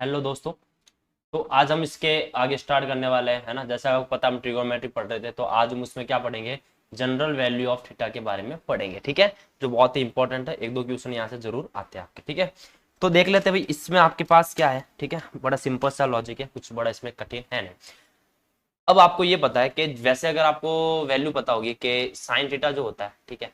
Hello दोस्तों। तो आज हम इसके आगे स्टार्ट करने वाले हैं, है ना। जैसा आपको पता हम ट्रिगोनोमेट्री पढ़ रहे थे, तो आज हम उसमें क्या पढ़ेंगे, जनरल वैल्यू ऑफ थीटा के बारे में पढ़ेंगे। ठीक है, जो बहुत ही इंपॉर्टेंट है। एक दो क्वेश्चन यहाँ से जरूर आते हैं आपके। ठीक है, तो देख लेते हैं भाई इसमें आपके पास क्या है। ठीक है, बड़ा सिंपल सा लॉजिक है, कुछ बड़ा इसमें कठिन है नहीं। अब आपको ये पता है कि वैसे अगर आपको वैल्यू पता होगी कि साइन थीटा जो होता है, ठीक है,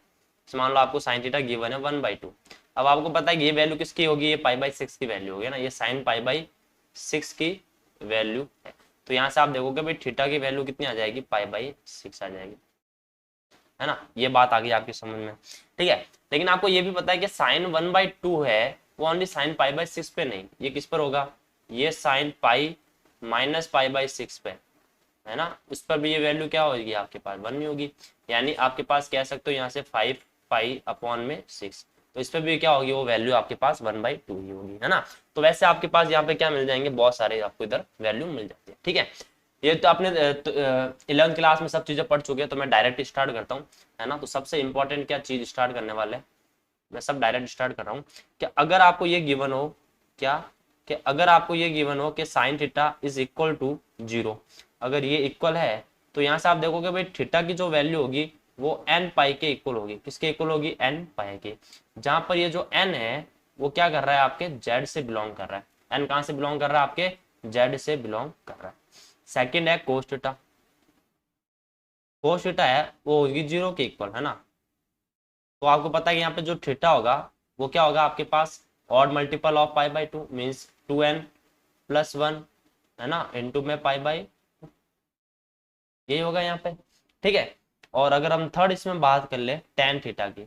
मान लो आपको साइन थीटा गिवन है 1/2। अब आपको पता है कि ये वैल्यू किसकी होगी, ये π/6 की वैल्यू होगी ना, ये साइन π/6 की वैल्यू है। तो यहाँ से आप देखोगे भाई थीटा की वैल्यू कितनी आ जाएगी, π/6 आ जाएगी, है ना। ये बात आ गई आपकी समझ में। ठीक है, लेकिन आपको ये भी पता है कि साइन 1/2 है, वो ओनली साइन π/6 पे नहीं, ये किस पर होगा, ये साइन π-π/6 पे, है ना। उस पर भी ये वैल्यू क्या होगी आपके पास, 1 नहीं होगी। यानी आपके पास कह सकते हो यहाँ से 5π/6, तो इस पर भी क्या होगी, वो वैल्यू आपके पास 1/2 ही होगी, है ना। तो वैसे आपके पास यहाँ पे क्या मिल जाएंगे, बहुत सारे आपको इधर वैल्यू मिल जाती है। ठीक है, ये तो आपने 11th क्लास में सब चीजें पढ़ चुके हैं, तो मैं डायरेक्ट स्टार्ट करता हूँ, है ना। तो सबसे इंपॉर्टेंट क्या चीज स्टार्ट करने वाले हैं, मैं सब डायरेक्ट स्टार्ट कर रहा हूँ कि अगर आपको ये गिवन हो, क्या कि अगर आपको ये गिवन हो कि sine theta is equal to 0, अगर ये इक्वल है, तो यहाँ से आप देखोगे भाई थीटा की जो वैल्यू होगी वो n पाई के इक्वल होगी। किसके इक्वल होगी, n पाई के। जहां पर ये जो n है वो क्या कर रहा है, आपके z से बिलोंग कर रहा है। n कहां से बिलोंग कर रहा है, आपके z से बिलोंग कर रहा है। सेकंड है कोस थीटा, कोस थीटा है वो होगी 0 के इक्वल, है ना। तो आपको पता है कि यहाँ पे जो थीटा होगा वो क्या होगा आपके पास, odd multiple of π/2 means 2n+1, है ना, इनटू में π/, यही होगा यहाँ पे। ठीक है, और अगर हम थर्ड इसमें बात कर ले टेन थीटा की,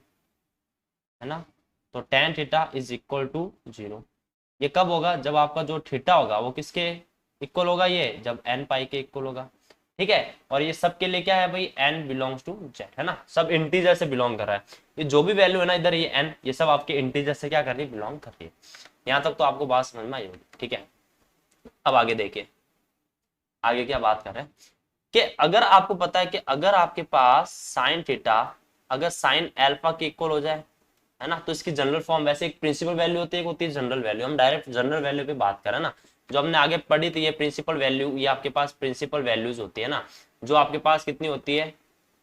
है ना, तो tan theta is equal to 0। ये कब होगा, जब आपका जो थीटा होगा वो किसके इक्वल होगा, ये जब n पाई के इक्वल होगा। ठीक है, और ये सब के लिए क्या है भाई, n बिलोंग्स टू z, है ना, सब इंटीजर से बिलोंग कर रहा है। ये जो भी वैल्यू है ना इधर, ये n, ये सब आपके इंटीजर से क्या कर रही है, बिलोंग कर रही है। यहाँ तक तो आपको बात समझ में आई होगी। ठीक है, अब आगे देखिए, आगे क्या बात कर रहे हैं कि अगर आपको पता है कि अगर आपके पास साइन थीटा अगर साइन अल्फा के इक्वल हो जाए, है ना, तो इसकी जनरल फॉर्म, वैसे एक प्रिंसिपल वैल्यू होती है, एक होती है जनरल वैल्यू। हम डायरेक्ट जनरल वैल्यू पे बात करें ना, जो हमने आगे पढ़ी थी, ये प्रिंसिपल वैल्यू, ये आपके पास प्रिंसिपल वैल्यूज होती है ना, जो आपके पास कितनी होती है,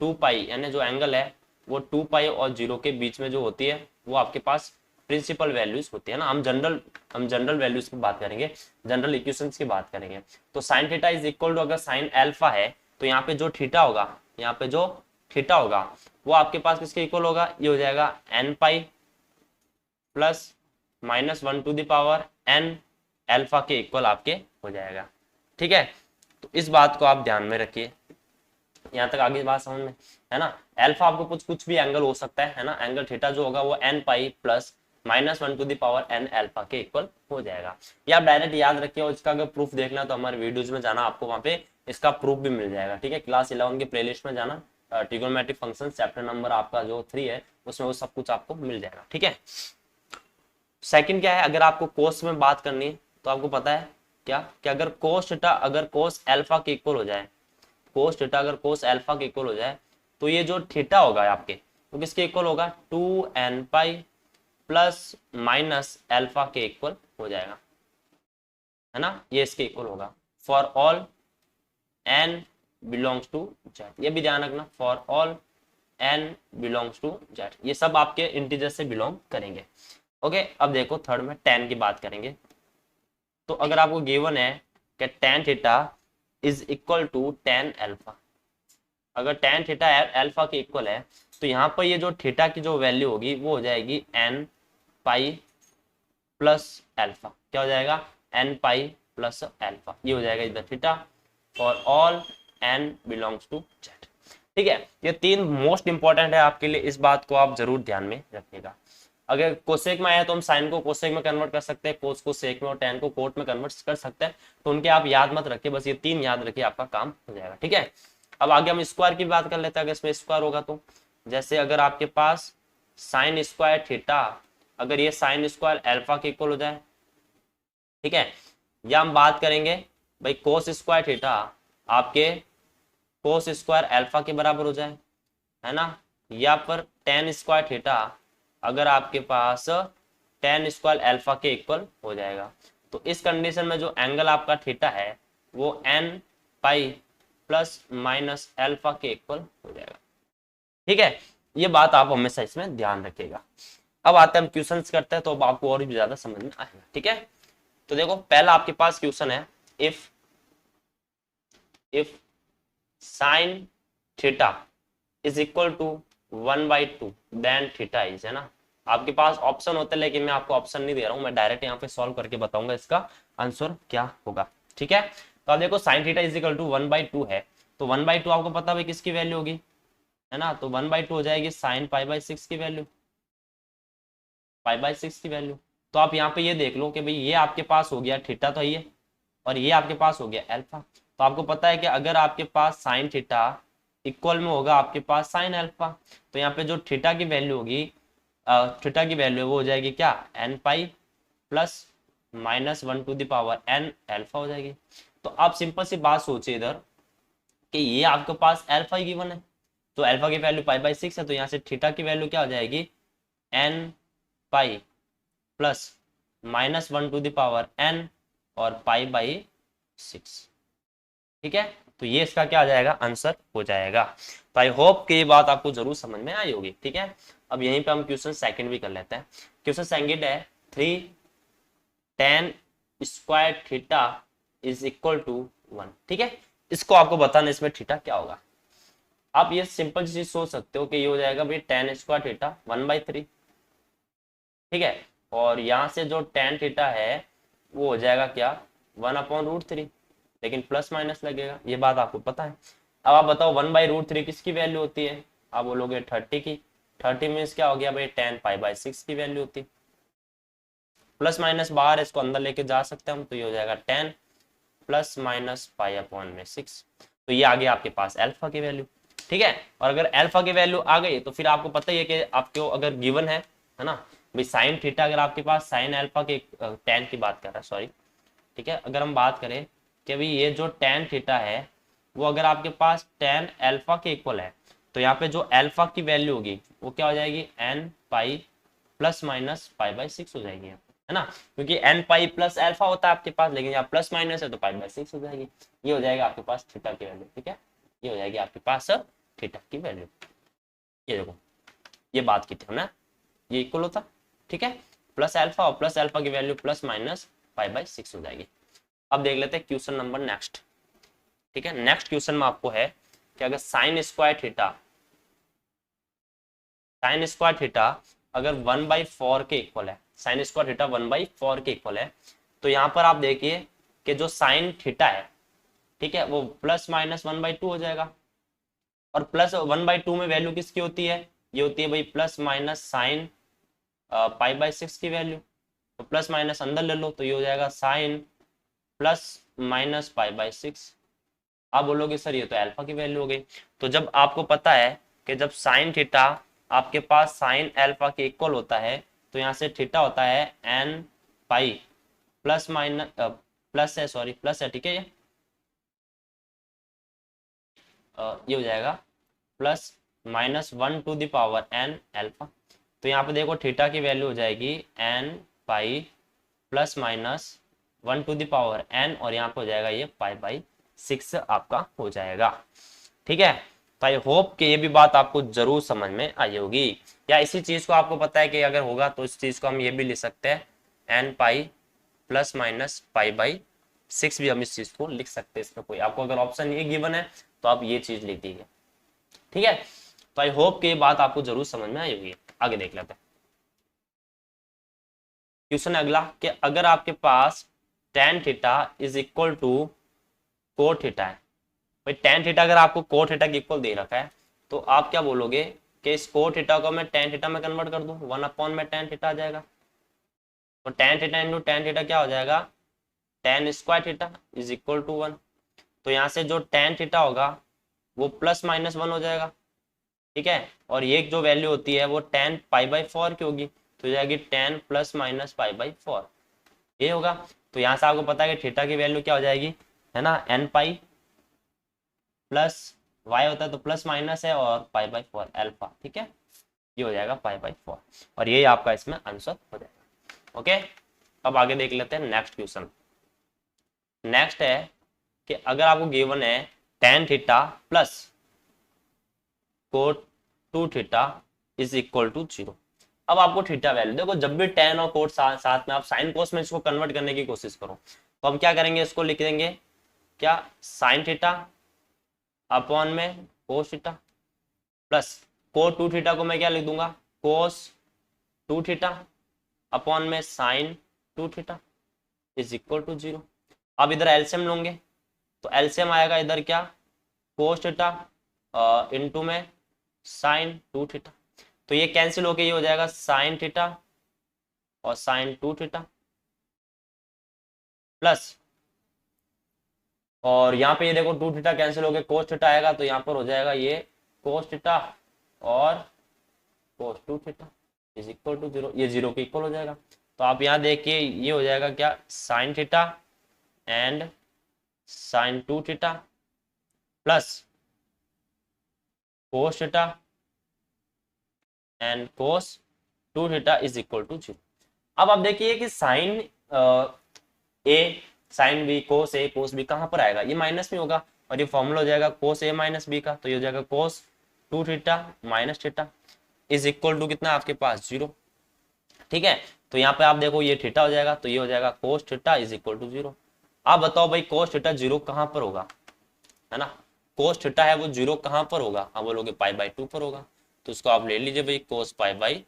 2π, यानी जो एंगल है वो 2π और 0 के बीच में जो होती है वो आपके पास प्रिंसिपल वैल्यूज होती है ना। हम जनरल वैल्यूज की बात करेंगे, जनरल इक्वेशंस की बात करेंगे। तो sine theta is equal to, अगर साइन अल्फा है तो यहाँ पे जो थीटा होगा, यहाँ पे जो थीटा होगा वो आपके पास किसके इक्वल होगा, ये हो जाएगा n π प्लस -1/n अल्फा के इक्वल आपके हो जाएगा। ठीक है, तो इस बात को आप ध्यान में रखिए। यहाँ तक आगे बात समझ में, है ना। अल्फा आपको कुछ कुछ भी एंगल हो सकता है ना, एंगल थीटा जो होगा वो n π प्लस -1/n अल्फा के इक्वल हो जाएगा। ये आप डायरेक्ट याद रखिए, और इसका अगर प्रूफ देखना तो हमारे वीडियोज में जाना, आपको वहां पे इसका प्रूफ भी मिल जाएगा। ठीक है, क्लास 11 के प्लेलिस्ट में जाना, ट्रिगोनोमेट्रिक फंक्शन चैप्टर नंबर आपका जो 3 है उसमें वो सब कुछ आपको मिल जाएगा। ठीक है, सेकंड क्या है, अगर आपको कोस में बात करनी है तो आपको पता है क्या कि अगर कोस थीटा अगर कोस अल्फा के इक्वल हो जाए, कोस थीटा अगर कोस अल्फा के इक्वल हो जाए, तो ये जो थीटा होगा आपके तो किसके इक्वल होगा, 2n π प्लस माइनस अल्फा के इक्वल हो जाएगा, है ना, ये इसके इक्वल होगा for all n belongs to z। ये भी ध्यान रखना, for all n belongs to z, ये सब आपके इंटीजर से बिलोंग करेंगे। ओके, अब देखो थर्ड में tan की बात करेंगे। तो अगर आपको गिवन है कि tan theta is equal to tan alpha, अगर tan थीटा अल्फा के इक्वल है, तो यहाँ पर ये जो थीटा की जो वैल्यू होगी वो हो जाएगी n पाई प्लस अल्फा। क्या हो जाएगा, n पाई प्लस अल्फा, ये हो जाएगा इधर theta for all n belongs to z। ठीक है, ये तीन मोस्ट इंपॉर्टेंट है आपके लिए, इस बात को आप जरूर ध्यान में रखिएगा। अगर कोसेक में आया तो हम साइन को कोसेक में कन्वर्ट कर सकते हैं, कोस को सेक में, और टेन को कोट में कन्वर्ट कर सकते हैं। तो उनके आप याद मत रखिए, बस ये तीन याद रखिए, आपका काम हो जाएगा। ठीक है, अब आगे हम स्क्वायर की बात कर लेते हैं। अगर इसमें स्क्वायर होगा तो जैसे अगर आपके पास साइन स्क्वायर थीटा, अगर ये साइन स्क्वायर अल्फा के इक्वल हो जाए, ठीक है, या हम बात करेंगे भाई कोस स्क्वायर थीटा आपके कोस स्क्वायर अल्फा के बराबर हो जाए, है ना, या पर टेन स्क्वायर थीटा अगर आपके पास टेन स्क्वायर अल्फा के इक्वल हो जाएगा। तो इस कंडीशन में जो एंगल आपका थीटा है वो n pi plus minus alpha के इक्वल हो जाएगा। ठीक है, ये बात आप हमेशा इसमें ध्यान रखिएगा। अब आते हैं हम क्वेश्चंस करते हैं, तो अब आपको और भी ज्यादा समझ में आएगा। ठीक है, तो देखो पहला आपके पास क्वेश्चन है, if sine theta is equal to 1/2 then theta is, है ना। आपके पास ऑप्शन होते हैं, लेकिन मैं आपको ऑप्शन नहीं दे रहा हूं, मैं डायरेक्ट यहाँ पे सॉल्व करके बताऊंगा इसका आंसर क्या होगा। ठीक है, तो आप देखो sine theta is equal to 1/2 है, तो 1/2 आपको पता भाई किसकी वैल्यू होगी, है ना। तो 1/2 हो जाएगी साइन π/6 की वैल्यू, π/6 की वैल्यू। तो आप यहाँ पे ये देख लो कि भाई ये आपके पास हो गया थीटा तो ये, और ये आपके पास हो गया अल्फा। तो आपको पता है कि अगर आपके पास साइन थीटा इक्वल में होगा आपके पास साइन अल्फा, तो यहाँ पे जो थीटा की वैल्यू होगी, थीटा की वैल्यू वो हो जाएगी क्या, n pi plus minus 1 to the power n alpha हो जाएगी। तो आप सिंपल सी बात सोचिए इधर कि ये आपके पास अल्फा ही गिवन है, तो अल्फा की वैल्यू π/6 है, तो यहाँ से थीटा की वैल्यू क्या हो जाएगी, n pi plus minus 1 to the power n और π/6। ठीक है, तो ये इसका क्या आ जाएगा, आंसर हो जाएगा। तो आई होप कि ये बात आपको जरूर समझ में आई होगी। ठीक है, अब यहीं पे हम क्वेश्चन सेकंड भी कर लेते हैं। क्वेश्चन सेकंड है 3 tan square theta is equal to 1। ठीक है, इसको आपको बताना इसमें थीटा क्या होगा। आप ये सिंपल चीज सोच सकते हो कि ये हो जाएगा भाई tan स्क्वायर थीटा 1/3। ठीक है, और यहाँ से जो tan थीटा है वो हो जाएगा क्या, 1/√3, लेकिन प्लस माइनस लगेगा, ये बात आपको पता है। अब आप बताओ 1/√3 किसकी वैल्यू होती है, आप बोलोगे 30 की। 30 मीन्स क्या हो गया भाई, tan π/6 की वैल्यू होती है। प्लस माइनस बाहर इसको अंदर लेके जा सकते हैं हम, तो ये हो जाएगा 10 प्लस माइनस π/6। तो ये आ गया आपके पास अल्फा की वैल्यू। ठीक है, और अगर अल्फा की वैल्यू आ गई तो फिर आपको पता ही है कि आपको अगर गिवन है ना भाई साइन थीटा, अगर आपके पास साइन अल्फा के tan की बात कर रहा है, सॉरी। ठीक है, अगर हम बात करें कि भाई ये जो tan थीटा है वो अगर आपके पास tan अल्फा के इक्वल है, तो यहाँ पे जो अल्फा की वैल्यू होगी वो क्या हो जाएगी, एन पाई प्लस माइनस π/6 हो जाएगी, है ना, क्योंकि एन पाई प्लस अल्फा होता है आपके पास, लेकिन यहाँ प्लस माइनस है तो π/6 हो जाएगी। ये हो जाएगा आपके पास थीटा की वैल्यू। ठीक है, ये हो जाएगी आपके पास थीटा की वैल्यू। ये देखो, ये बात की थी हमने, ये इक्वल होता। ठीक है, प्लस अल्फा और प्लस अल्फा की वैल्यू प्लस माइनस π/6 हो जाएगी। अब देख लेते हैं क्वेश्चन नंबर नेक्स्ट। ठीक है, नेक्स्ट क्वेश्चन में आपको है कि अगर साइन स्क्वायर थीटा अगर 1/4 के इक्वल है, साइन स्क्वायर थीटा 1/4 के इक्वल है, तो यहाँ पर आप देखिए कि जो साइन थीटा है, ठीक है, वो प्लस माइनस 1/2 हो जाएगा। और प्लस 1/2 में वैल्यू किसकी होती है, ये होती है भाई प्लस माइनस साइन π/6 की वैल्यू। तो प्लस माइनस अंदर ले लो, तो ये हो जाएगा साइन प्लस माइनस π/6। आप बोलोगे सर ये तो अल्फा की वैल्यू हो गई। तो जब आपको पता है कि जब साइन थीटा आपके पास साइन अल्फा के इक्वल होता है, तो यहाँ से थीटा होता है n pi plus minus plus है, सॉरी प्लस है, ठीक है, ये हो जाएगा plus minus 1 to the power n alpha. तो यहाँ पे देखो थीटा की वैल्यू हो जाएगी n pi plus minus 1 to the power n, और यहाँ पे हो जाएगा ये π/6 आपका हो जाएगा। ठीक है, तो आई होप कि ये भी बात आपको जरूर समझ में आई होगी। या इसी चीज को आपको पता है कि अगर होगा तो इस चीज को हम ये भी लिख सकते हैं, एन पाई प्लस माइनस π/6 भी हम इस चीज को लिख सकते हैं। इसमें कोई आपको अगर ऑप्शन ये गिवन है तो आप ये चीज लिख दीजिए। ठीक है, तो आई होप कि ये बात आपको जरूर समझ में आई होगी। आगे देख लेते हैं क्वेश्चन अगला, कि अगर आपके पास tan theta is equal to cot theta है। भाई tan थीटा अगर आपको कोट थीटा के इक्वल दे रखा है, तो आप क्या बोलोगे कि इस कोट थीटा को मैं tan थीटा में कन्वर्ट कर दूं, 1 में tan थीटा आ जाएगा। तो tan theta into tan theta क्या हो जाएगा, tan square theta is equal to 1। तो यहाँ से जो tan थीटा होगा वो प्लस माइनस 1 हो जाएगा। ठीक है, और ये जो वैल्यू होती है वो tan π/4 की होगी, तो जाएगी tan प्लस माइनस π/4, ये होगा। तो यहाँ से आपको पता है कि थीटा की वैल्यू क्या हो जाएगी, है ना, एन पाई प्लस वाई होता है तो प्लस माइनस है, और π/4 अल्फा। ठीक है, ये हो जाएगा π/4, और यही आपका इसमें आंसर हो जाएगा। ओके, अब आगे देख लेते हैं नेक्स्ट क्वेश्चन। नेक्स्ट है कि अगर आपको गिवन है tan theta plus cot 2 theta is equal to 0। अब आपको थीटा वैल्यू देखो, जब भी tan और कोट साथ में आप साइन कोस में इसको कन्वर्ट करने की कोशिश करो, तो हम क्या करेंगे, इसको लिख देंगे क्या, साइन थीटा अपॉन में cos theta plus cot 2 theta को मैं क्या लिख दूंगा, कोस 2 थीटा अपॉन में sine 2 theta is equal to 0। अब इधर एलसीएम लोगे तो एलसीएम आएगा इधर क्या, कोस थीटा इनटू में साइन 2 थीटा, तो ये कैंसिल होके ये हो जाएगा साइन थीटा और साइन 2 थीटा प्लस, और यहाँ पे ये देखो 2 थीटा कैंसिल होके कोस थीटा आएगा, तो यहाँ पर हो जाएगा ये कोस थीटा और कोस 2 थीटा इज इक्वल टू 0, ये 0 के इक्वल हो जाएगा। तो आप यहाँ देखिए ये हो जाएगा क्या, sine theta and sine 2 theta plus cos theta and cos 2 theta is equal to 0। अब आप देखिए कि sine A sine B cos B कहां पर आएगा, ये माइनस में होगा, और ये फॉर्मूला हो जाएगा कोस ए माइनस बी का, तो ये हो जाएगा cos 2 theta minus theta is equal to कितना आपके पास 0। ठीक है, तो यहाँ पे आप देखो ये थीटा हो जाएगा, तो ये हो जाएगा cos theta is equal to 0। आप बताओ भाई कोस थीटा 0 कहां पर होगा, है ना, कोस थीटा है वो 0 कहां पर होगा, आप बोलोगे पाई बाई 2 पर होगा, तो उसको आप ले लीजिए भाई कोस पाई बाई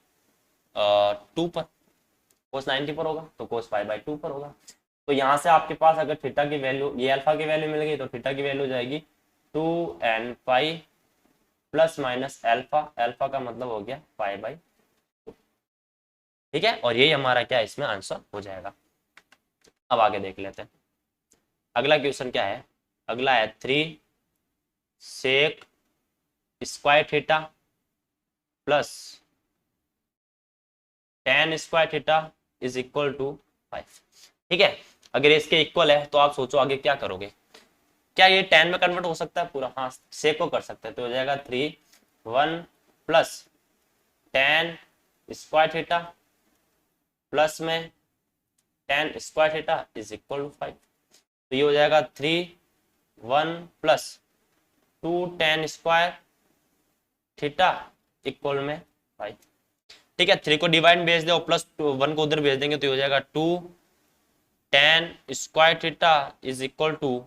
2 पर, कोस 90 पर होगा तो कोस पाई बाई 2 पर होगा। तो यहाँ से आपके पास अगर थीटा की वैल्यू, ये अल्फा की वैल्यू मिल गई, तो थीटा की वैल्यू हो जाएगी 2n पाई प्लस माइनस अल्फा, अल्फा का मतलब हो गया पाई बाई 2। ठीक है, और यही हमारा क्या इसमें आंसर हो जाएगा। अब आगे देख लेते हैं अगला क्वेश्चन क्या है। अगला है 3 sec square theta plus tan square theta is equal to 5। ठीक है, अगर इसके इक्वल है तो आप सोचो आगे क्या करोगे, क्या ये tan में कन्वर्ट हो सकता है पूरा, हाँ सेक को कर सकते हैं, तो हो जाएगा 3 1 plus tan square theta plus में tan square theta is equal to 5, तो ये हो जाएगा 3 1 plus 2 tan square theta equal में 5। ठीक है, 3 को डिवाइड भेज दो प्लस 1 को उधर भेज देंगे, तो ये हो जाएगा 2 tan square theta is equal to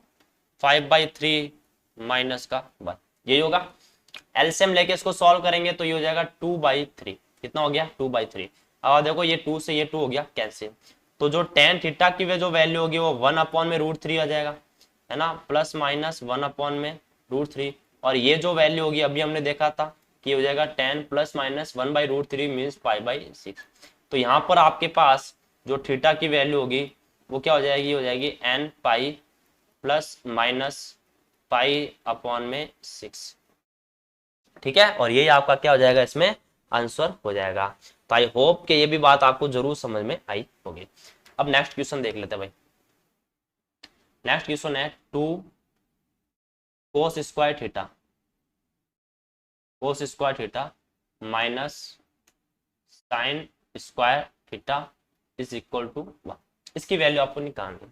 5/3 minus का 1, यही होगा। एलसीएम लेके इसको सॉल्व करेंगे तो ये हो जाएगा 2/3, कितना हो गया 2/3। अब देखो ये 2 से ये 2 हो गया कैंसिल, तो जो tan थीटा की जो वैल्यू होगी वो 1 अपॉन में √3 आ जाएगा, है ना, प्लस माइनस 1 अपॉन में √3, और ये जो वैल्यू होगी अभी हमने देखा था कि हो जाएगा tan प्लस माइनस 1/√3 मीन्स π/6। तो यहाँ पर आपके पास जो थीटा की वैल्यू होगी वो क्या हो जाएगी, हो जाएगी n पाई प्लस माइनस पाई अपॉन में 6। ठीक है, और यही आपका क्या हो जाएगा इसमें आंसर हो जाएगा। तो आई होप कि ये भी बात आपको जरूर समझ में आई होगी। अब नेक्स्ट क्वेश्चन देख लेते हैं भाई। नेक्स्ट क्वेश्चन है 2 cos square theta minus sine square theta is equal to 1। इसकी वैल्यू आपको निकालनी।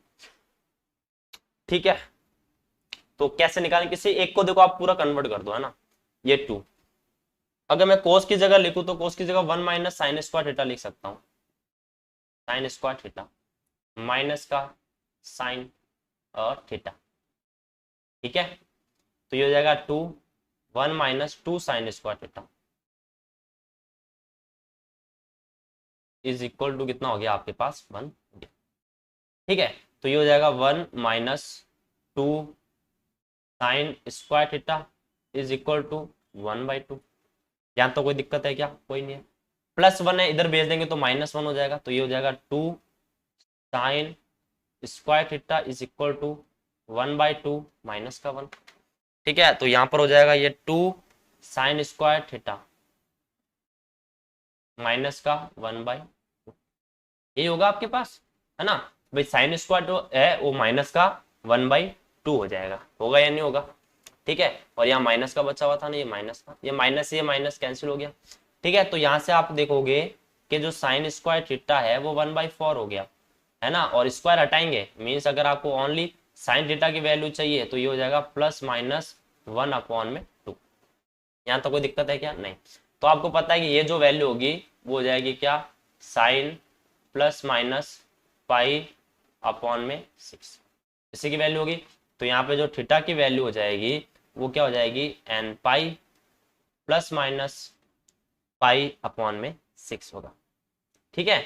ठीक है, तो कैसे निकालें, किसी एक को देखो आप पूरा कन्वर्ट कर दो, है ना, ये 2, अगर मैं कोस की जगह लिखूं तो कोस की जगह 1 माइनस साइन स्क्वायर थीटा लिख सकता हूं, साइन स्क्वायर थीटा माइनस का साइन और थीटा। ठीक है, तो ये हो जाएगा 2 1 minus 2 sine square theta is equal to कितना हो गया आपके पास 1 हो गया। ठीक है, तो ये हो जाएगा 1 minus 2 sine square theta is equal to 1/2। यहाँ तो कोई दिक्कत है क्या, कोई नहीं है, प्लस 1 है इधर भेज देंगे तो -1 हो जाएगा, तो ये हो जाएगा 2 sine square theta is equal to 1/2 minus का 1। ठीक है, तो यहाँ पर हो जाएगा ये 2 साइन स्क्वायर थीटा माइनस का 1/2, यही होगा आपके पास, है ना भाई, साइन स्क्वायर जो है वो माइनस का 1/2 हो जाएगा, होगा या नहीं होगा। ठीक है, और यहाँ माइनस का बचा हुआ था ना, ये माइनस का, ये माइनस कैंसिल हो गया। ठीक है, तो यहाँ से आप देखोगे कि जो साइन स्क्वायर थीटा है वो 1/4 हो गया, है ना, और स्क्वायर हटाएंगे मीन्स अगर आपको ओनली साइन थीटा की वैल्यू चाहिए तो ये हो जाएगा +-1/2। यहाँ तो कोई दिक्कत है क्या? नहीं। तो आपको पता है कि ये जो वैल्यू होगी वो हो जाएगी क्या, साइन +-π/6 इसी की वैल्यू होगी। तो यहाँ पे जो थीटा की वैल्यू हो जाएगी वो क्या हो जाएगी, n π +-π/6 होगा। ठीक है,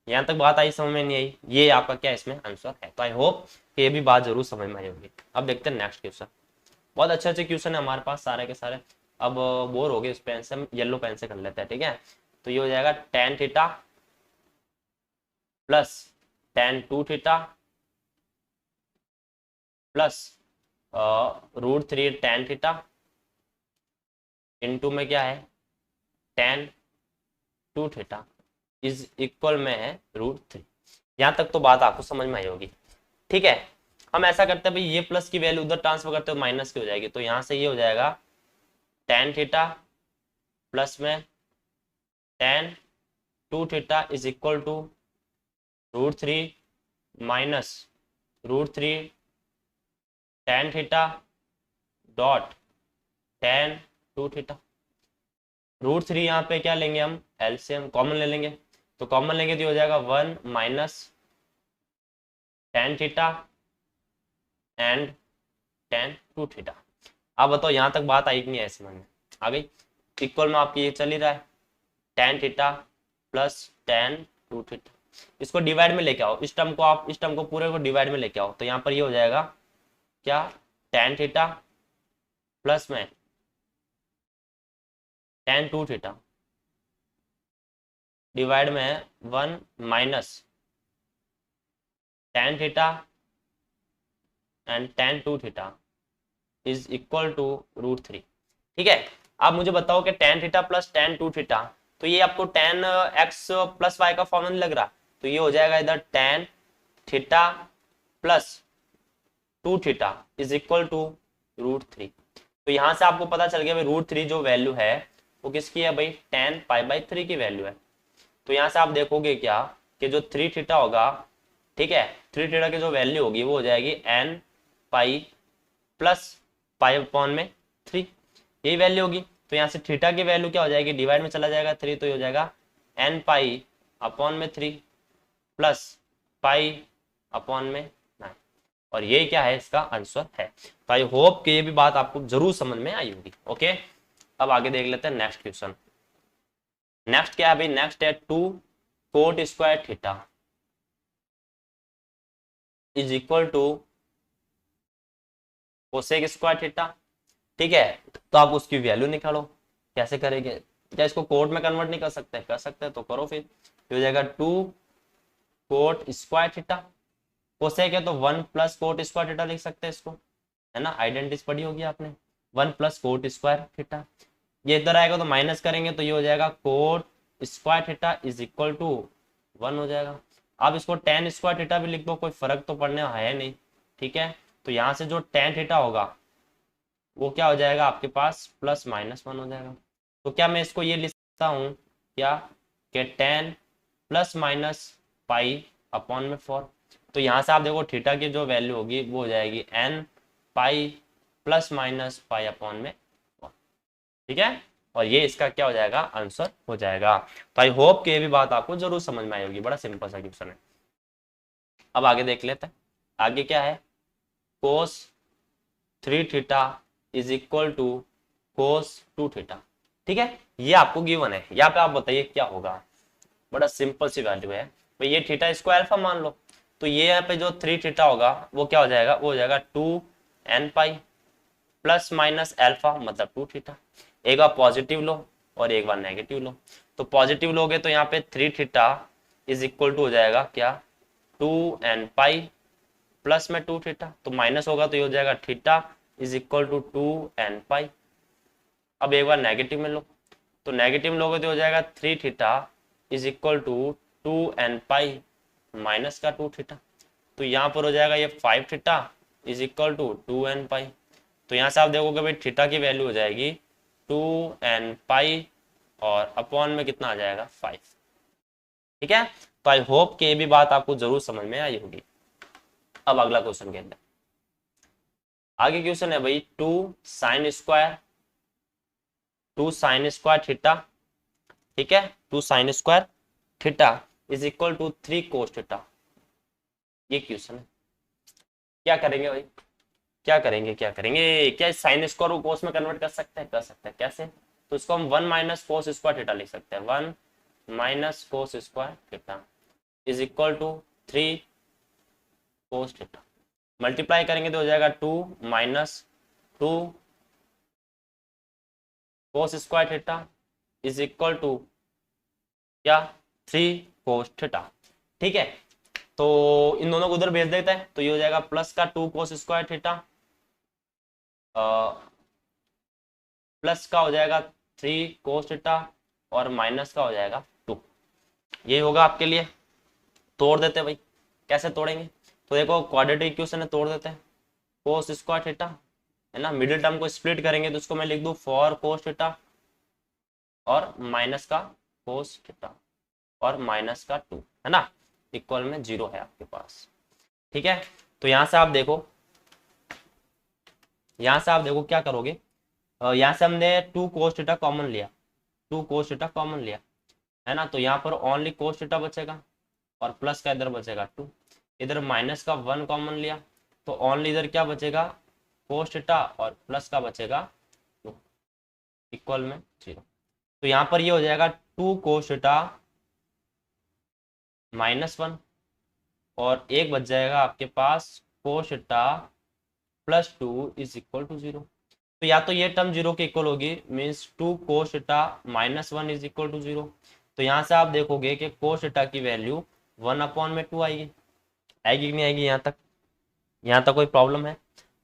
यहाँ तक बात आई, समझ में नहीं आई? ये आपका क्या इसमें आंसर है। तो आई होप कि ये भी बात जरूर समझ में आई होगी। अब देखते हैं नेक्स्ट क्वेश्चन। बहुत अच्छे अच्छे क्वेश्चन है हमारे पास सारे के सारे। अब बोर हो गए इस पेन से, हम येलो पेन से कर लेते हैं। ठीक है, तो ये हो जाएगा tan theta plus tan2θ plus √3 tan theta into में क्या है tan2θ इज इक्वल में है √3। यहाँ तक तो बात आपको समझ में आई होगी। ठीक है, हम ऐसा करते हैं भाई, ये प्लस की वैल्यू उधर ट्रांसफर करते हो माइनस की हो जाएगी, तो यहाँ से ये हो जाएगा tan थीटा प्लस में tan2θ is equal to √3 minus √3 tan theta dot tan2θ। √3 यहाँ पे क्या लेंगे हम, एलसीएम कॉमन ले लेंगे, तो कॉमन लेंगे तो हो जाएगा 1 minus tan theta and tan2θ। अब बताओ यहाँ तक बात आई कि नहीं है समझ में आ गई? इक्वल में आपकी ये चल ही रहा है tan थीटा प्लस tan2θ। इसको डिवाइड में लेके आओ, इस टर्म को आप, इस टर्म को पूरे को डिवाइड में लेके आओ, तो यहाँ पर ये हो जाएगा क्या, tan थीटा प्लस में tan2θ डिवाइड में 1 minus tan theta and tan2θ is equal to √3। ठीक है, आप मुझे बताओ कि tan थीटा प्लस tan2θ, तो ये आपको tan x प्लस y का फॉर्मूला लग रहा, तो ये हो जाएगा इधर tan theta plus 2θ is equal to √3। तो यहां से आपको पता चल गया भाई √3 जो वैल्यू है वो किसकी है भाई, tan π/3 की वैल्यू है। तो यहाँ से आप देखोगे क्या कि जो 3θ होगा, ठीक है, 3θ की जो वैल्यू होगी वो हो जाएगी n पाई प्लस π/3, यही वैल्यू होगी। तो यहाँ से थीटा की वैल्यू क्या हो जाएगी, डिवाइड में चला जाएगा 3, तो ये हो जाएगा n π/3 प्लस π/9, और ये क्या है इसका आंसर है। तो आई होप कि ये भी बात आपको जरूर समझ में आई होगी। ओके, अब आगे देख लेते हैं नेक्स्ट क्वेश्चन। नेक्स्ट क्या है भाई, नेक्स्ट है 2 cot² theta is equal to cosec² theta. ठीक है, तो आप उसकी वैल्यू निकालो, कैसे करेंगे? क्या इसको कोट में कन्वर्ट नहीं कर सकते? कर सकते हैं, तो करो फिर। ये हो जाएगा 2 cot² थीटा, कोसेक है तो 1 + cot² थीटा लिख सकते हैं इसको, है ना, आइडेंटिटीज पढ़ी होगी आपने, 1 + cot² थीटा। ये इधर आएगा तो माइनस करेंगे तो ये हो जाएगा cot² theta is equal to 1 हो जाएगा। आप इसको tan² थीटा भी लिख दो, कोई फर्क तो पड़ने है नहीं। ठीक है, तो यहाँ से जो tan थीटा होगा वो क्या हो जाएगा आपके पास, +-1 हो जाएगा। तो क्या मैं इसको ये लिख सकता हूँ क्या कि tan +-π/4। तो यहाँ से आप देखो थीटा की जो वैल्यू होगी वो हो जाएगी n पाई +-π/4। ठीक है, और ये इसका क्या हो जाएगा, आंसर हो जाएगा। तो आई होप कि ये भी बात आपको जरूर समझ में आई होगी। बड़ा सिंपल सा क्वेश्चन है। अब आगे देख लेते हैं, आगे क्या है, cos 3θ is equal to cos 2θ। ठीक है, ये आपको गिवन है, यहाँ पे आप बताइए क्या होगा। बड़ा सिंपल सी वैल्यू है भाई, ये थीटा इसको अल्फा मान लो, तो ये यहाँ पे जो 3θ होगा वो क्या हो जाएगा, वो हो जाएगा 2n पाई + अल्फा मतलब 2θ। एक बार पॉजिटिव लो और एक बार नेगेटिव लो, तो पॉजिटिव लोगे तो यहाँ पे 3θ इज इक्वल टू हो जाएगा क्या, 2n पाई प्लस में 2θ, तो माइनस होगा तो ये हो जाएगा theta is equal to 2n pi. अब एक बार नेगेटिव में लो, तो नेगेटिव लोगे तो हो जाएगा 3θ is equal to 2n pi minus का 2θ, तो यहाँ पर हो जाएगा ये 5θ इज इक्वल टू 2n पाई। तो यहाँ से आप देखोगे भाई थीटा की वैल्यू हो जाएगी 2n पाई और अपॉन में कितना आ जाएगा 5। ठीक है, तो आई होप कि ये भी बात आपको जरूर समझ में आई होगी। अब अगला क्वेश्चन के अंदर आगे क्वेश्चन है भाई, 2 sin स्क्वायर थीटा, ठीक है, 2 sin square theta is equal to 3 cos theta. ये क्वेश्चन है, क्या करेंगे भाई, क्या करेंगे, क्या साइन स्क्वायर को कोस में कन्वर्ट कर सकते हैं, कैसे, तो इसको हम 1 - cos स्क्वायर थीटा लिख सकते हैं, 1 - cos square theta is equal to 3 cos theta. Multiply करेंगे तो हो जाएगा 2 - 2 cos square theta is equal to क्या, 3 cos थीटा। ठीक है, तो इन दोनों को उधर भेज देते हैं, तो ये हो जाएगा प्लस का 2 cos स्क्वायर थीटा, प्लस का हो जाएगा 3 cos थीटा और माइनस का हो जाएगा 2। ये होगा आपके लिए। तोड़ देते हैं भाई, कैसे तोड़ेंगे, तो देखो क्वाड्रेटिक इक्वेशन है, तोड़ देते हैं। cos स्क्वायर थीटा है ना, मिडिल टर्म को स्प्लिट करेंगे तो उसको मैं लिख दूं 4 cos थीटा और माइनस का cos थीटा और माइनस का 2 है ना, इक्वल में 0 है आपके पास। ठीक है, तो यहां से आप देखो, क्या करोगे, यहाँ से हमने 2 cos थीटा कॉमन लिया, 2 cos थीटा कॉमन लिया है ना, तो यहाँ पर ओनली cos थीटा बचेगा और प्लस का इधर बचेगा 2, इधर माइनस का 1 कॉमन लिया तो ओनली इधर क्या बचेगा cos थीटा और प्लस का बचेगा 2, इक्वल में 0। तो यहाँ पर ये हो जाएगा 2 cos थीटा -1 और एक बच जाएगा आपके पास cos theta plus 2 is equal to 0। तो या तो ये टर्म 0 के इक्वल होगी, means 2 cos theta -1 is equal to 0। तो यहाँ से आप देखोगे कि cos थीटा की वैल्यू 1/2 आएगी, आएगी कि नहीं आएगी, यहाँ तक कोई प्रॉब्लम है।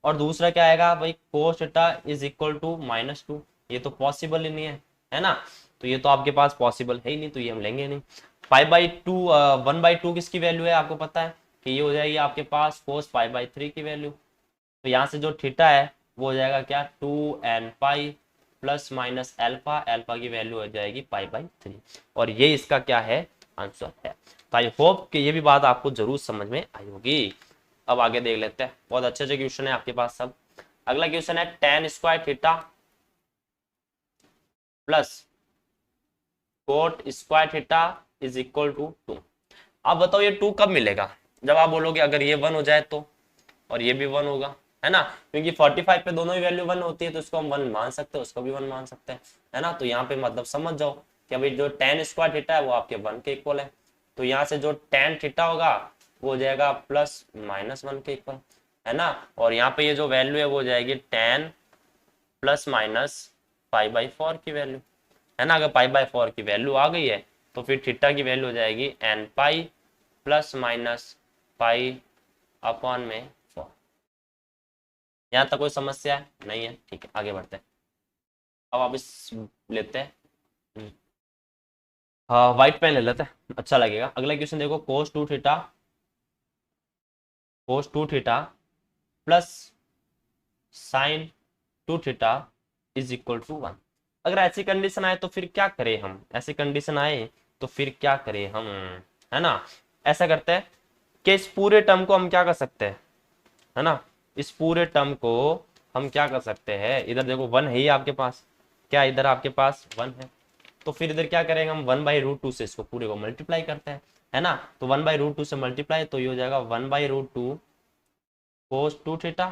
और दूसरा क्या आएगा भाई, cos theta is equal to -2, ये तो पॉसिबल ही नहीं है ना, तो ये तो आपके पास पॉसिबल है ही नहीं, तो ये हम लेंगे नहीं। 5/2 1/2 किसकी वैल्यू है आपको पता है कि ये हो जाएगी आपके पास cos π/3 की वैल्यू। तो यहाँ से जो थीटा है वो हो जाएगा क्या, 2n पाई प्लस माइनस अल्फा, अल्फा की वैल्यू हो जाएगी π/3 और ये इसका क्या है, आंसर है। तो आई होप कि ये भी बात आपको जरूर समझ में आई होगी। अब आगे देख लेते हैं, बहुत अच्छे अच्छे क्वेश्चन है आपके पास सब। अगला क्वेश्चन है tan² plus cot² is equal to 2। अब बताओ ये 2 कब मिलेगा, जब आप बोलोगे अगर ये 1 हो जाए तो, और ये भी 1 होगा है ना, क्योंकि 45 पे दोनों ही वैल्यू 1 होती है तो इसको हम 1 मान सकते हैं, उसको भी 1 मान सकते हैं है ना। तो यहाँ पे मतलब समझ जाओ कि अभी जो tan² है वो आपके 1 के इक्वल है, तो यहाँ से जो tan थीटा होगा वो हो जाएगा प्लस -1 के इक्वल है ना, और यहाँ पे ये जो वैल्यू है वो हो जाएगी tan प्लस माइनस π/4 की वैल्यू है ना। अगर π/4 की वैल्यू आ गई है तो फिर थीटा की वैल्यू हो जाएगी n पाई प्लस माइनस π/4। यहाँ तक कोई समस्या नहीं है, ठीक है आगे बढ़ते हैं। अब आप इस लेते हैं, हाँ व्हाइट पेन ले लेते हैं, अच्छा लगेगा। अगला क्वेश्चन देखो, cos2 theta plus sin2 theta is equal to 1। अगर ऐसी कंडीशन आए तो फिर क्या करें हम, ऐसी कंडीशन आए तो फिर क्या करें हम, है ना। ऐसा करते हैं कि इस पूरे टर्म को हम क्या कर सकते हैं, है ना, इस पूरे टर्म को हम क्या कर सकते हैं, इधर देखो 1 है ही आपके पास, क्या इधर आपके पास 1 है, तो फिर इधर क्या करेंगे हम 1/√2 से इसको पूरे को मल्टीप्लाई करते हैं, है ना। तो 1/√2 से मल्टीप्लाई तो ये हो जाएगा 1/√2 cos2 theta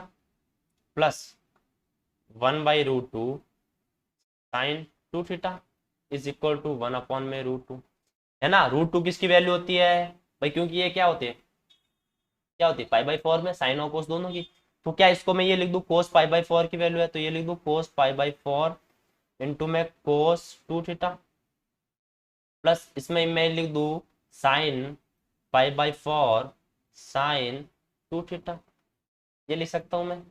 plus 1/√2 sin2 theta is equal to 1/√2 है ना। √2 किसकी वैल्यू होती है भाई, क्योंकि ये क्या होती है, π/4 में साइन और कोस दोनों की, तो क्या इसको मैं ये लिख दूं cos π/4 की वैल्यू है, तो ये लिख दूं cos π/4 इंटू में cos2 थीटा प्लस इसमें मैं लिख दूं साइन π/4 sin2 थीटा, ये लिख सकता हूं मैं।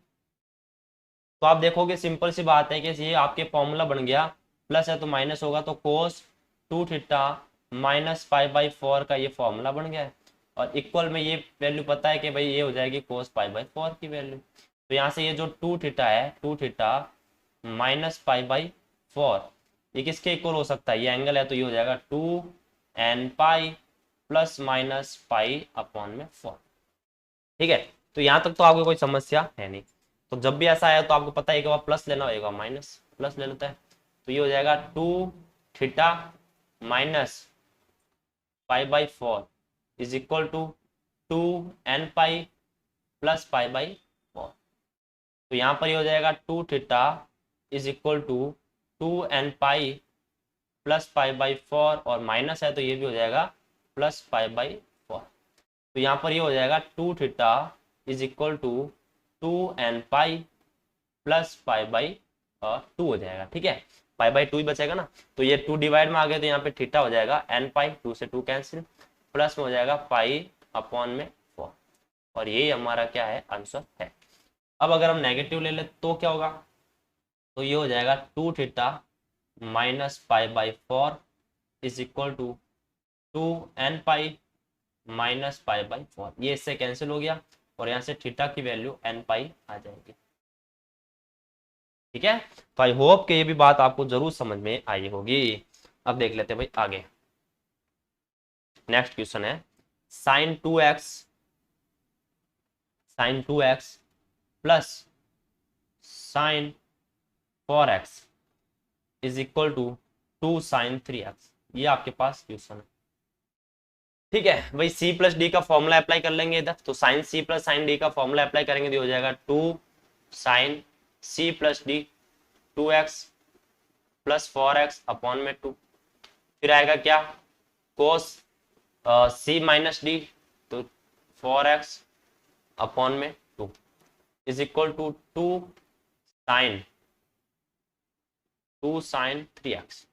तो आप देखोगे सिंपल सी बात है कि ये आपके फॉर्मूला बन गया, प्लस है तो माइनस होगा, तो cos2 थीटा माइनस π/4 का ये फॉर्मूला बन गया है, और इक्वल में ये वैल्यू पता है कि भाई ये हो जाएगी cos π/4 की वैल्यू। तो यहाँ से ये जो 2 थीटा है, 2 थीटा माइनस π/4 ये किसके इक्वल हो सकता है, ये एंगल है तो ये हो जाएगा 2n पाई प्लस माइनस पाई अपॉन में 4। ठीक है, तो यहां तक तो आपको कोई समस्या है नहीं। तो जब भी ऐसा आया तो आपको पता है एक बार प्लस लेना होगा, माइनस प्लस ले लेता है। तो ये हो जाएगा 2 theta minus pi by 4 is equal to 2 n pi plus pi by 4। तो यहाँ पर ये हो जाएगा 2 theta is equal to 2 n pi plus pi by 4, और माइनस है तो ये भी हो जाएगा प्लस पाई बाई 4। तो यहाँ पर ये हो जाएगा 2 theta is equal to 2 n pi plus pi by 2 हो जाएगा। ठीक है, पाई बाई 2 ही बचेगा ना, तो ये 2 डिवाइड में आ गया तो यहाँ पे थीटा हो जाएगा एन पाई, 2 से 2 कैंसिल, प्लस में हो जाएगा पाई अपॉन में 4, और यही हमारा क्या है, आंसर है। अब अगर हम नेगेटिव ले ले तो क्या होगा, तो ये हो जाएगा 2 theta minus pi by 4 is equal to 2 n pi minus pi by 4। ये इससे कैंसिल हो गया और यहाँ से थीटा की वैल्यू एन पाई आ जाएगी। ठीक है, तो आई होप कि ये भी बात आपको जरूर समझ में आई होगी। अब देख लेते हैं भाई आगे। नेक्स्ट क्वेश्चन है sine 2x plus sine 4x is equal to 2 sine 3x। ये आपके पास क्वेश्चन है। ठीक है भाई, c प्लस डी का फॉर्मूला अप्लाई कर लेंगे इधर, तो sine c plus sine D का फॉर्मूला अप्लाई करेंगे तो हो जाएगा 2 sine c plus D 2x plus 4x upon में 2। फिर आएगा क्या, कोस c माइनस डी, तो 4x अपॉन में 2 is equal to 2 sine 3x।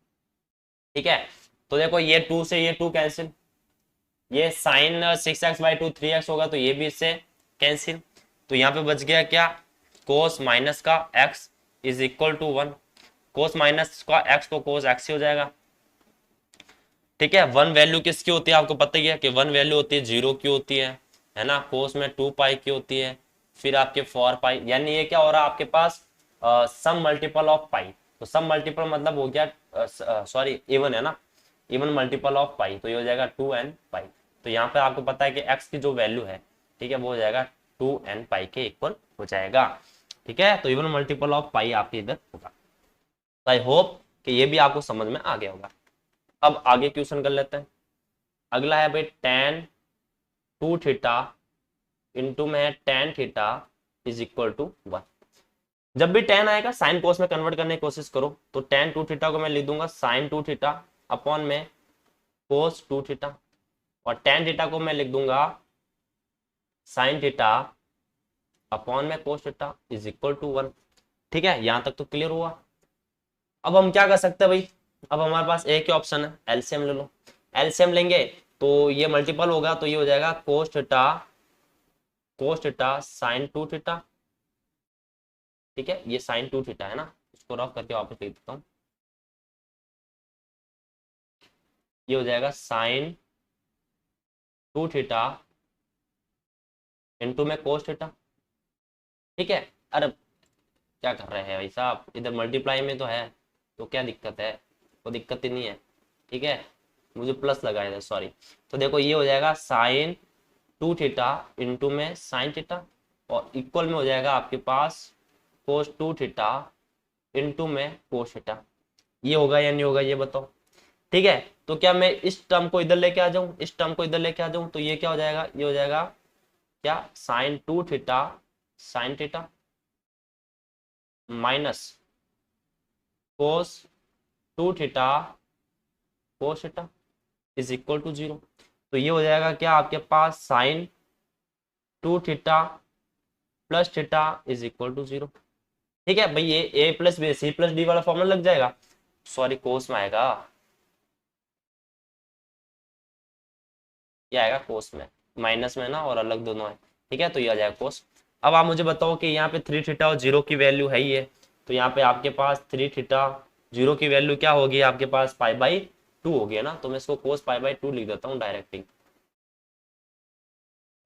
ठीक है, तो देखो ये 2 से ये 2 कैंसिल, ये साइन 6x बाई 2 3x होगा तो ये भी इससे कैंसिल। तो यहाँ पे बच गया क्या, कोस माइनस का x is equal to 1। Cos minus का x तो कोस x ही हो जाएगा। ठीक है, 1 वैल्यू किसकी होती है आपको पता ही है कि 1 वैल्यू होती है 0 की होती है ना। कोस में 2 पाई की होती है, फिर आपके 4 पाई, यानी ये क्या हो रहा है आपके पास सम मल्टीपल ऑफ पाई। तो सम मल्टीपल मतलब हो गया सॉरी इवन है ना, इवन मल्टीपल ऑफ पाई, तो ये हो जाएगा 2n पाई। तो यहाँ पे आपको पता है कि x की जो वैल्यू है, ठीक है, वो हो जाएगा 2n पाई के इक्वल हो जाएगा। ठीक है, तो इवन मल्टीपल ऑफ पाई आपके इधर होगा। तो आई होप कि ये भी आपको समझ में आ गया होगा। अब आगे क्वेश्चन कर लेते हैं। अगला है भाई tan 2 थीटा इंटू में है tan theta is equal to 1। जब भी tan आएगा साइन कोस में कन्वर्ट करने की कोशिश करो, तो tan 2 थीटा को मैं लिख दूंगा साइन 2 थीटा अपॉन में कोस 2 थीटा, और tan थीटा को मैं लिख दूंगा साइन थीटा अपॉन में cos theta is equal to 1। ठीक है, यहां तक तो क्लियर हुआ। अब हम क्या कर सकते हैं भाई, अब हमारे पास एक ही ऑप्शन है, एलसीएम ले लो। एलसीएम लेंगे तो ये मल्टीपल होगा, तो ये हो जाएगा कोस थीटा साइन 2 थीटा। ठीक है, ये साइन 2 थीटा है ना, इसको रफ करके वापस लिख देता हूँ। ये हो जाएगा साइन 2 थीटा इंटू में कोस थीटा। ठीक है, अरे क्या कर रहे हैं भाई साहब, इधर मल्टीप्लाई में तो है, तो क्या दिक्कत है, कोई दिक्कत ही नहीं है। ठीक है, मुझे प्लस लगाया था सॉरी। तो देखो ये हो जाएगा साइन 2 थीटा इंटू में साइन थीटा, और इक्वल में हो जाएगा आपके पास कोस 2 थीटा इंटू में कोस थीटा। ये होगा या नहीं होगा ये बताओ। ठीक है, तो क्या मैं इस टर्म को इधर लेके आ जाऊं, इस टर्म को इधर लेके आ जाऊं, तो ये क्या हो जाएगा, ये हो जाएगा क्या, sine 2 theta sine theta minus cos 2 theta cos theta is equal to 0। तो ये हो जाएगा क्या आपके पास sine 2 theta plus theta is equal to 0। ठीक है भाई, ये A plus B C plus D वाला फॉर्मूला लग जाएगा, सॉरी कोस में आएगा, ये आएगा कोस में, माइनस में ना और अलग दोनों है। ठीक है, तो ये आ जाएगा कोस। अब आप मुझे बताओ कि यहाँ पे 3 थीटा और 0 की वैल्यू है ही है, तो यहाँ पे आपके पास 3 थीटा 0 की वैल्यू क्या होगी आपके पास पाई बाई 2 होगी ना, तो मैं इसको कोस पाई बाई 2 लिख देता हूँ डायरेक्टली।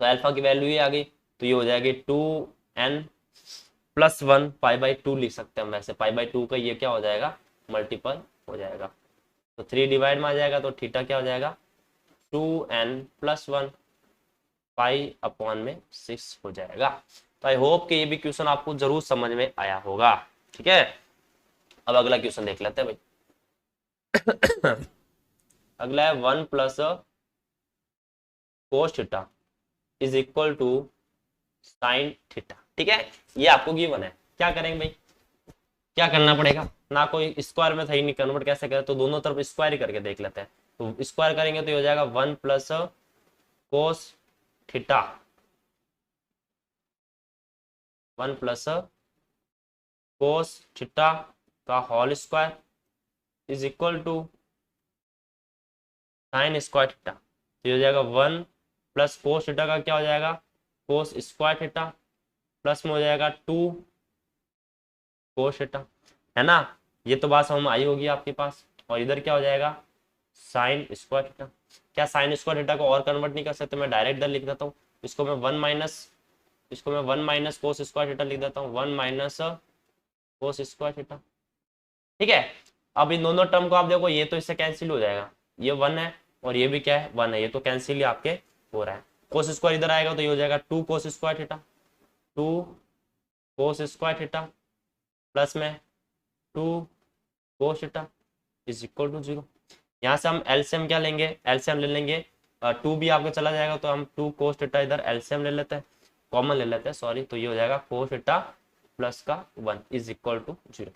तो अल्फा की वैल्यू ये आ गई, तो ये हो जाएगी 2n प्लस 1 पाई बाई 2 लिख सकते हैं। वैसे पाई बाई 2 का ये क्या हो जाएगा, मल्टीपल हो जाएगा, तो 3 डिवाइड में आ जाएगा, तो थीटा क्या हो जाएगा 2n+1 पाई अपॉन में 6 हो जाएगा। तो आई होप कि ये भी क्वेश्चन आपको जरूर समझ में आया होगा। ठीक है, अब अगला क्वेश्चन देख लेते हैं भाई। अगला है 1 + cos theta is equal to sine theta. ठीक है, ये आपको गिवन है। क्या करेंगे भाई, क्या करना पड़ेगा ना, कोई स्क्वायर में सही नहीं कन्वर्ट कैसे करें, तो दोनों तरफ स्क्वायर ही करके देख लेते हैं। तो स्क्वायर करेंगे तो ये हो जाएगा 1 + cos थीटा, 1 + cos थीटा का whole square is equal to sine square theta. तो ये हो जाएगा 1 + cos थीटा का क्या हो जाएगा, cos स्क्वायर थीटा, प्लस में हो जाएगा 2 cos थीटा, है ना। ये तो बात समझ में आई होगी आपके पास। और इधर क्या हो जाएगा, साइन स्क्वायर थीटा। क्या साइन स्क्वायर थीटा को और कन्वर्ट नहीं कर सकते, मैं डायरेक्ट इधर लिख देता हूँ। इसको मैं 1 - cos स्क्वायर थीटा लिख देता हूँ, 1 - cos स्क्वायर थीटा। ठीक है, अब इन दोनों टर्म को आप देखो, ये तो इससे कैंसिल हो जाएगा, ये 1 है और ये भी क्या है 1 है, ये तो कैंसिल ही आपके हो रहा है। cos स्क्वायर इधर आएगा तो ये हो जाएगा 2 cos square theta, 2 cos square theta plus में 2 cos theta is equal to 0। यहाँ से हम एलसीएम क्या लेंगे, एलसीएम ले लेंगे, 2 भी आपका चला जाएगा तो हम 2 cos थीटा इधर एलसीएम ले लेते हैं, कॉमन ले लेते हैं सॉरी। तो ये हो जाएगा cos थीटा प्लस का 1 इज इक्वल टू 0।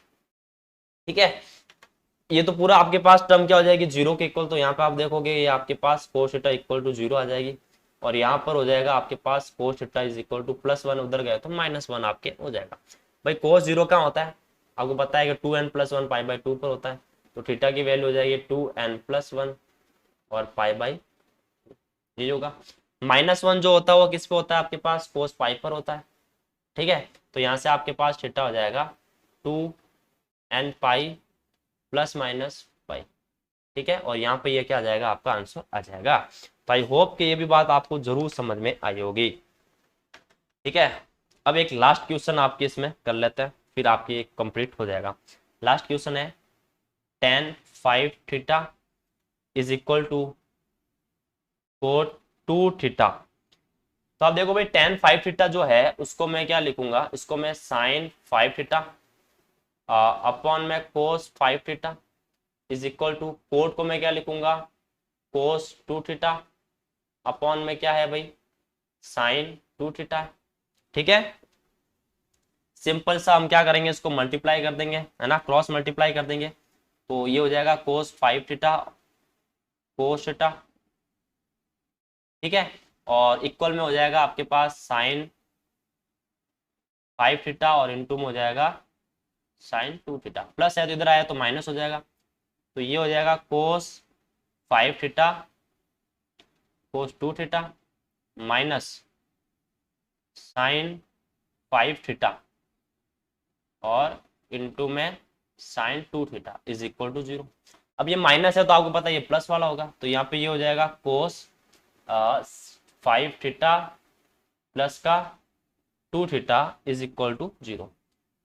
ठीक है, ये तो पूरा आपके पास टर्म क्या हो जाएगी 0 के इक्वल। तो यहाँ पे आप देखोगे ये आपके पास cos थीटा इक्वल टू 0 आ जाएगी, और यहाँ पर हो जाएगा आपके पास cos theta is equal to +1, उधर गए तो -1 आपके हो जाएगा। भाई cos 0 कहाँ होता है, आपको पता है कि 2n+1 π/2 पर होता है। तो थीटा की वैल्यू हो जाएगी 2n+1 और π/, ये होगा। -1 जो होता है वो किस पे होता है आपके पास, cos π पर होता है। ठीक है, तो यहाँ से आपके पास थीटा हो जाएगा 2n π ± π। ठीक है, और यहाँ पे ये क्या आ जाएगा, आपका आंसर आ जाएगा। तो आई होप कि ये भी बात आपको जरूर समझ में आई होगी। ठीक है, अब एक लास्ट क्वेश्चन आपके इसमें कर लेते हैं, फिर आपकी एक कंप्लीट हो जाएगा। लास्ट क्वेश्चन है tan 5 theta is equal to cot 2 theta. तो आप देखो भाई tan 5 थीटा जो है उसको मैं क्या लिखूंगा, इसको मैं sin 5 थीटा अपॉन में cos 5 theta is equal to, cot को मैं क्या लिखूंगा, cos 2 थीटा अपॉन में क्या है भाई, sin 2 थीटा। ठीक है, सिंपल सा हम क्या करेंगे, इसको मल्टीप्लाई कर देंगे, है ना, क्रॉस मल्टीप्लाई कर देंगे। तो ये हो जाएगा cos 5 थीटा cos थीटा। ठीक है, और इक्वल में हो जाएगा आपके पास sin 5 थीटा और इनटू में हो जाएगा sin 2 थीटा। प्लस है तो इधर आया तो माइनस हो जाएगा। तो ये हो जाएगा cos 5 theta cos 2 theta minus sin 5 theta और इनटू में sin 2 theta is equal to 0। अब ये माइनस है तो आपको पता है ये प्लस वाला होगा, तो यहाँ पे ये हो जाएगा cos 5 थीटा प्लस का 2 थीटा इज इक्वल टू 0।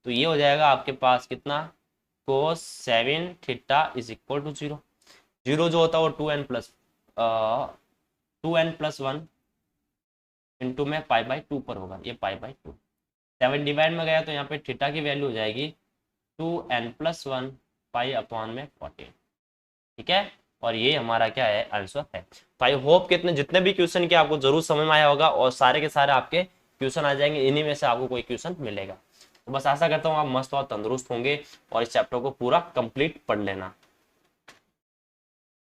तो ये हो जाएगा आपके पास कितना, cos 7 theta is equal to 0। 0 जो होता है वो 2n+1 इंटू में π/2 पर होगा, ये π/2। 7 डिवाइड में गया तो यहाँ पे थीटा की वैल्यू हो जाएगी 2n+1 π/14। ठीक है, और ये हमारा क्या है, आंसर है। तो आई होप कि जितने भी क्वेश्चन के आपको जरूर समझ में आया होगा, और सारे के सारे आपके क्वेश्चन आ जाएंगे, इन्हीं में से आपको कोई क्वेश्चन मिलेगा। तो बस आशा करता हूँ आप मस्त और तंदुरुस्त होंगे और इस चैप्टर को पूरा कंप्लीट पढ़ लेना।